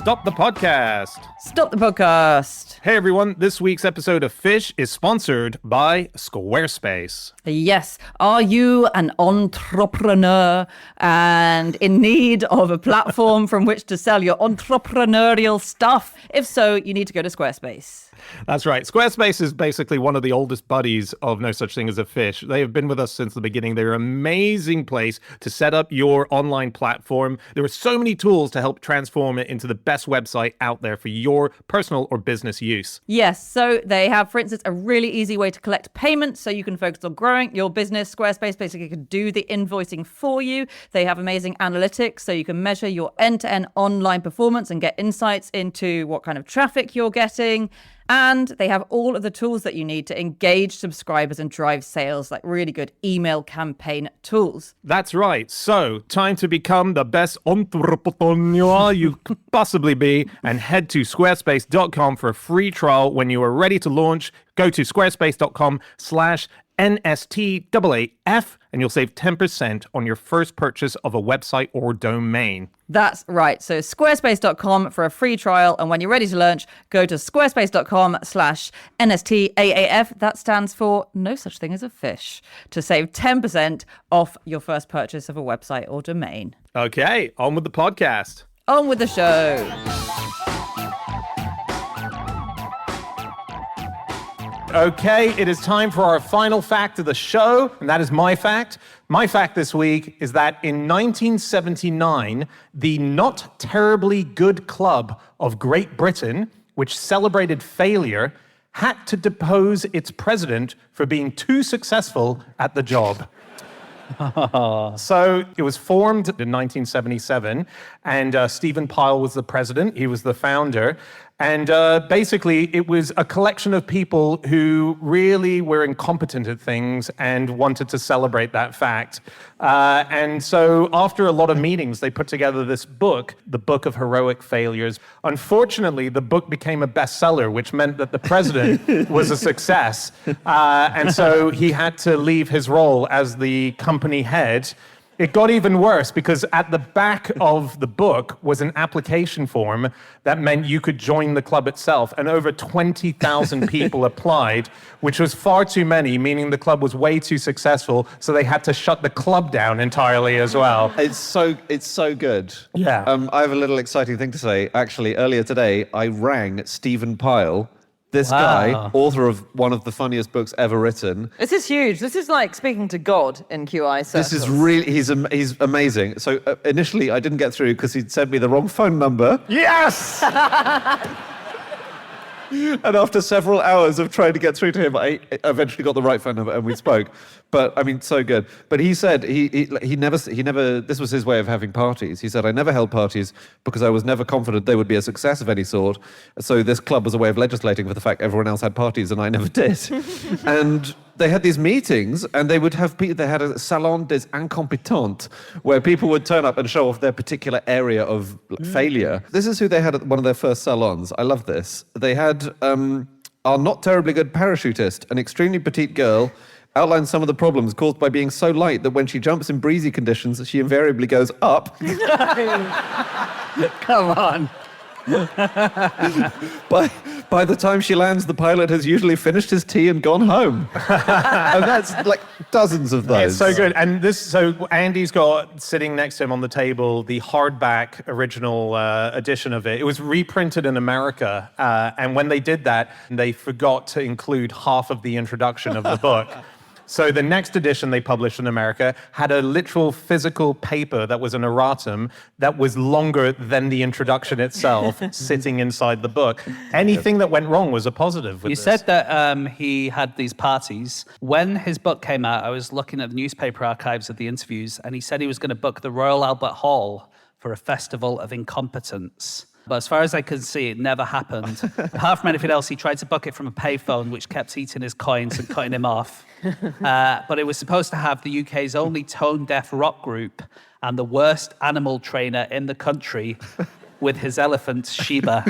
Stop the Podcast. Stop the podcast. Hey everyone, this week's episode of Fish is sponsored by Squarespace. Yes. Are you an entrepreneur and in need of a platform from which to sell your entrepreneurial stuff? If so, you need to go to Squarespace. That's right. Squarespace is basically one of the oldest buddies of No Such Thing as a Fish. They have been with us since the beginning. They're an amazing place to set up your online platform. There are so many tools to help transform it into the best website out there for your personal or business use. Yes. So they have, for instance, a really easy way to collect payments so you can focus on growing your business. Squarespace basically can do the invoicing for you. They have amazing analytics so you can measure your end-to-end online performance and get insights into what kind of traffic you're getting. And they have all of the tools that you need to engage subscribers and drive sales, like really good email campaign tools. That's right. So, time to become the best entrepreneur you could possibly be and head to squarespace.com for a free trial. When you are ready to launch, go to squarespace.com/NSTAAF and you'll save 10% on your first purchase of a website or domain. That's right. So squarespace.com for a free trial. And when you're ready to launch, go to squarespace.com/NSTAAF. That stands for No Such Thing as a Fish, to save 10% off your first purchase of a website or domain. Okay, on with the podcast. On with the show. Okay, it is time for our final fact of the show, and that is my fact. My fact this week is that in 1979, the Not Terribly Good Club of Great Britain, which celebrated failure, had to depose its president for being too successful at the job. So it was formed in 1977, and Stephen Pyle was the president. He was the founder. And basically, it was a collection of people who really were incompetent at things and wanted to celebrate that fact. And so after a lot of meetings, they put together this book, the Book of Heroic Failures. Unfortunately, the book became a bestseller, which meant that the president was a success. And so he had to leave his role as the company head. It got even worse because at the back of the book was an application form that meant you could join the club itself. And over 20,000 people applied, which was far too many, meaning the club was way too successful. So they had to shut the club down entirely as well. It's so good. Yeah. I have a little exciting thing to say. Actually, earlier today, I rang Stephen Pyle, this guy, author of one of the funniest books ever written. This is huge. This is like speaking to God in QI circles. This is really, he's amazing. So initially I didn't get through because he'd sent me the wrong phone number. Yes! And after several hours of trying to get through to him, I eventually got the right phone number and we spoke. But I mean, so good. But he said he never, this was his way of having parties. He said, I never held parties because I was never confident they would be a success of any sort. So this club was a way of legislating for the fact everyone else had parties and I never did. And they had these meetings and they had a salon des incompetents where people would turn up and show off their particular area of failure. This is who they had at one of their first salons. I love this. They had our not terribly good parachutist, an extremely petite girl, outline some of the problems caused by being so light that when she jumps in breezy conditions, she invariably goes up. Come on. By the time she lands, the pilot has usually finished his tea and gone home. And that's like dozens of those. It's so good. And so Andy's got sitting next to him on the table the hardback original edition of it. It was reprinted in America. And when they did that, they forgot to include half of the introduction of the book. So the next edition they published in America had a literal physical paper that was an erratum that was longer than the introduction itself sitting inside the book. Anything that went wrong was a positive with You this. said that he had these parties. When his book came out, I was looking at the newspaper archives of the interviews, and he said he was going to book the Royal Albert Hall for a festival of incompetence. But as far as I can see, it never happened. Apart from anything else, he tried to book it from a payphone, which kept eating his coins and cutting him off. But it was supposed to have the UK's only tone-deaf rock group and the worst animal trainer in the country with his elephant, Sheba.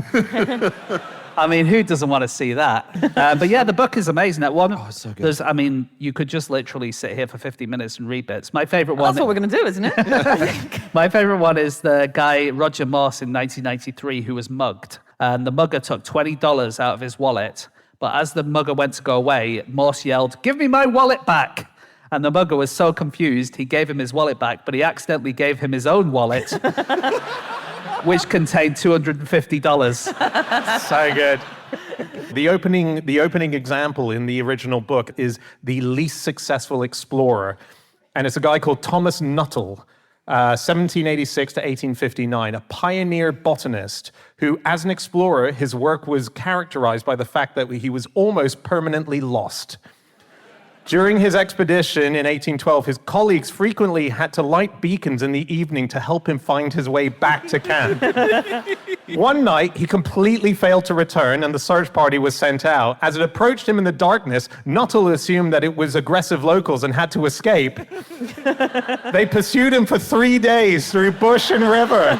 I mean, who doesn't want to see that? But yeah, the book is amazing. That one, it's so good. I mean, you could just literally sit here for 50 minutes and read bits. My favorite one. That's what we're going to do, isn't it? My favorite one is the guy Roger Morse in 1993 who was mugged, and the mugger took $20 out of his wallet. But as the mugger went to go away, Morse yelled, "Give me my wallet back!" And the mugger was so confused, he gave him his wallet back, but he accidentally gave him his own wallet, which contained $250. So good. The opening example in the original book is the least successful explorer, and it's a guy called Thomas Nuttall, 1786 to 1859, a pioneer botanist who, as an explorer, his work was characterized by the fact that he was almost permanently lost. During his expedition in 1812, his colleagues frequently had to light beacons in the evening to help him find his way back to camp. One night, he completely failed to return, and the search party was sent out. As it approached him in the darkness, Nuttall assumed that it was aggressive locals and had to escape. They pursued him for 3 days through bush and river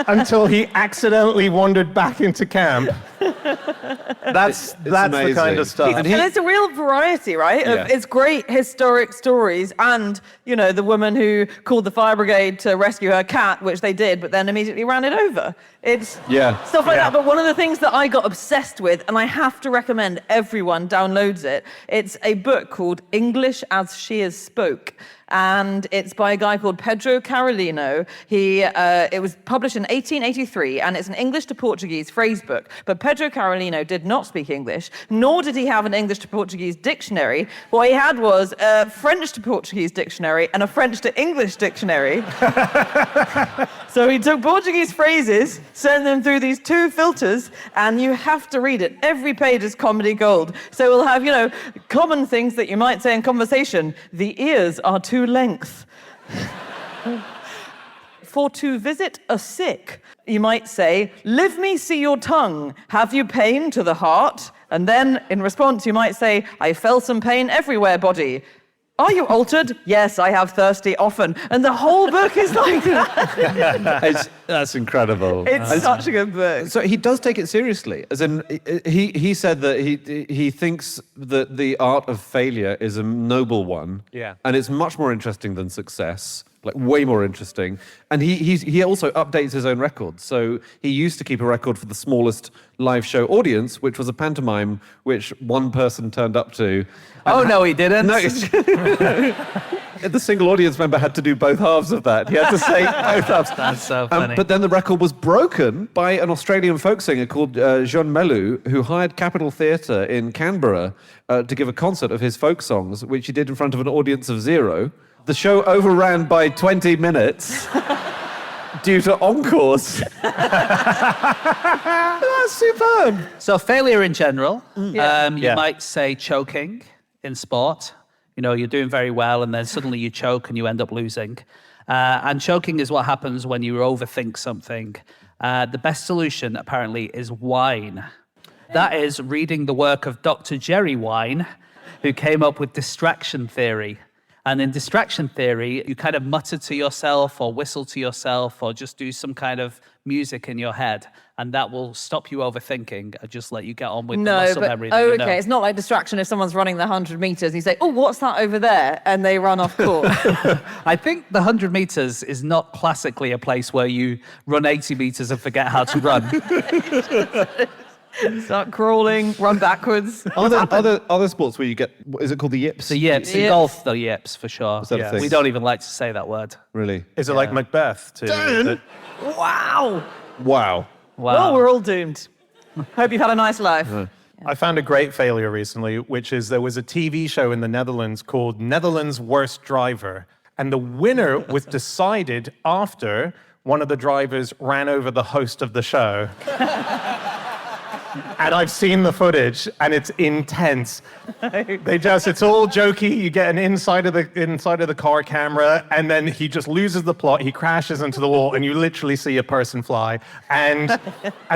until he accidentally wandered back into camp. That's the amazing. kind of stuff. And it's a real variety, right? Yeah. It's great historic stories, and the woman who called the fire brigade to rescue her cat, which they did, but then immediately ran it over. It's stuff like that. But one of the things that I got obsessed with, and I have to recommend everyone downloads it, it's a book called English as She Is Spoke. And it's by a guy called Pedro Carolino. It was published in 1883, and it's an English to Portuguese phrase book. But Pedro Carolino did not speak English, nor did he have an English to Portuguese dictionary. What he had was a French to Portuguese dictionary and a French to English dictionary. So he took Portuguese phrases, sent them through these two filters, and you have to read it. Every page is comedy gold. So we'll have, common things that you might say in conversation. The ears are too length. For to visit a sick, you might say, "Live me see your tongue. Have you pain to the heart?" And then in response, you might say, "I felt some pain everywhere, body. Are you altered?" "Yes, I have thirsty often." And the whole book is like that. That's incredible. It's such a good book. So he does take it seriously. As in, he said that he thinks that the art of failure is a noble one. Yeah. And it's much more interesting than success. Like way more interesting. And he also updates his own records. So he used to keep a record for the smallest live show audience, which was a pantomime which one person turned up to. Oh, no, he didn't. No, the single audience member had to do both halves of that. He had to say both halves. That's so funny. But then the record was broken by an Australian folk singer called Jean Melou, who hired Capitol Theatre in Canberra to give a concert of his folk songs, which he did in front of an audience of 0. The show overran by 20 minutes due to encores. That's superb. So failure in general, you Yeah. might say choking in sport. You're doing very well and then suddenly you choke and you end up losing. And choking is what happens when you overthink something. The best solution, apparently, is wine. That is reading the work of Dr. Jerry Wine, who came up with distraction theory. And in distraction theory, you kind of mutter to yourself or whistle to yourself or just do some kind of music in your head. And that will stop you overthinking and just let you get on with the muscle memory. Okay. It's not like distraction if someone's running the 100 meters and you say, "Oh, what's that over there?" and they run off course. I think the 100 meters is not classically a place where you run 80 meters and forget how to run. Start crawling, run backwards. Are there other sports where you get, is it called the yips? The yips. In Yips. golf, the yips, for sure. Is that a thing? We don't even like to say that word. Really? Is it like Macbeth, too? Wow. Wow. Wow. Well, we're all doomed. Hope you've had a nice life. I found a great failure recently, which is there was a TV show in the Netherlands called Netherlands' Worst Driver. And the winner was decided after one of the drivers ran over the host of the show. And I've seen the footage, and it's intense. It's all jokey. You get an inside of the car camera, and then he just loses the plot. He crashes into the wall, and you literally see a person fly. And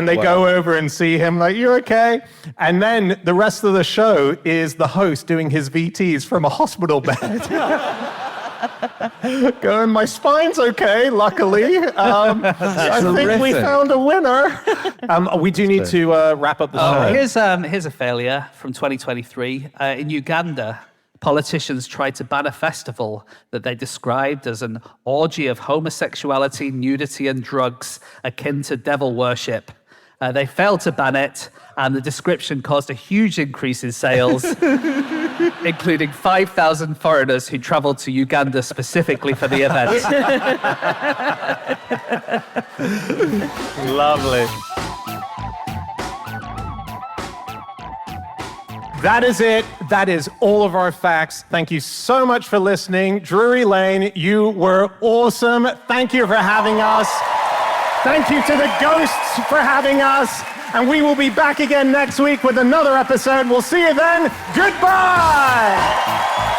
they go over and see him like, "You're okay." And then the rest of the show is the host doing his VTs from a hospital bed. Going, my spine's okay, luckily. I think we terrific. found a winner. We do need to wrap up the show. Here's a failure from 2023. In Uganda, politicians tried to ban a festival that they described as an orgy of homosexuality, nudity, and drugs akin to devil worship. They failed to ban it, and the description caused a huge increase in sales, including 5,000 foreigners who traveled to Uganda specifically for the event. Lovely. That is it. That is all of our facts. Thank you so much for listening. Drury Lane, you were awesome. Thank you for having us. Thank you to the ghosts for having us. And we will be back again next week with another episode. We'll see you then. Goodbye.